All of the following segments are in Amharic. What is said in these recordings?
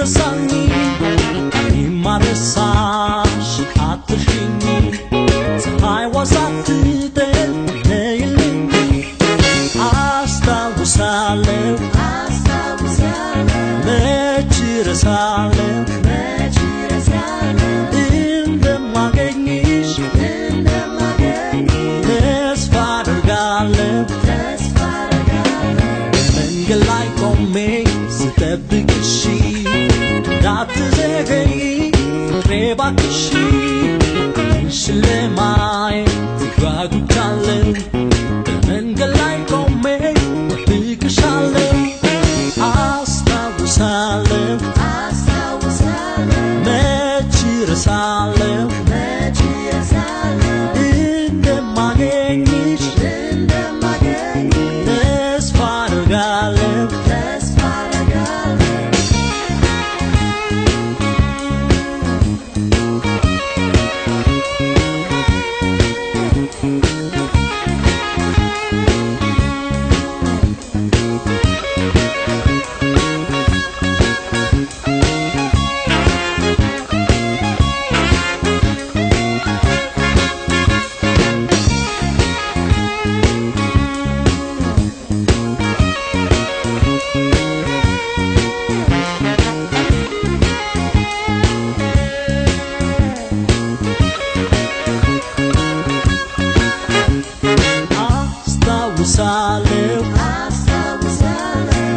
አይረሳኝም ይማረሳሽ አትሽኝ ፀሐይዋ ሳትጠልቅ ነይልኝ አስታውሳለሁ መች እረሳለሁ እንደማገኝሽ ተስፋ አደርጋለሁ መንገድ ላይ ቆሜ ስጠብቅሽ እንዳትዘገይ ፍቅሬ እባክሽ አንቺን ለማየት ጓጉቻለሁ በመንገድ ላይ ቆሜ እጠብቅሻለሁ አስታውሳለሁ መች እረሳለሁ እንደማገኝሽ ተስፋ አደርጋለሁ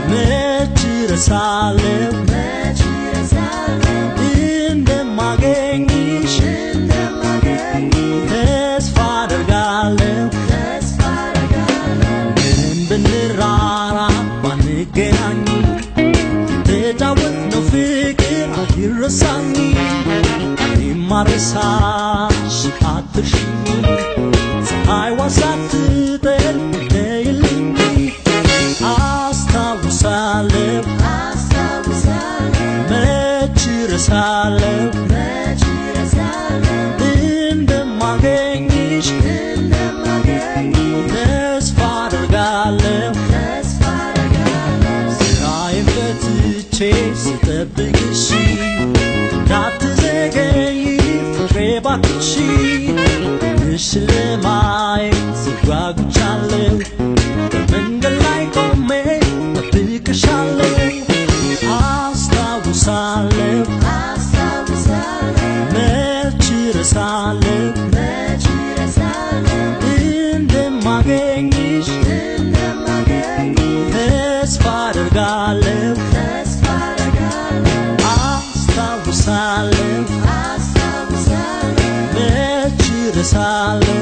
መች እረሳለሁ እንደማገኝሽ ተስፋ አደርጋለሁ ምንም ብንራራቅ ባንገናኝ የተጫወትነው ፍቅር አይረሳኝም ይማረሳሽ አትርሺኝ ፀሐይዋ ሳትጠልቅ ነይልኝ አስታውሳለሁ መች እረሳለሁ እንደማገኝሽ ተስፋ አደርጋለሁ ስራዬን ፈትቼ ስጠብቅሽ እንዳትዘገይ ፍቅሬ እባክሽ አንቺን ለማየት ጓጉቻለሁ በመንገድ ላይ ቆሜ እጠብቅሻለሁ አስታውሳለሁ መች እረሳለሁ እንደማገኝሽ ተስፋ አደርጋለሁ አስታውሳለሁ መች እረሳለሁ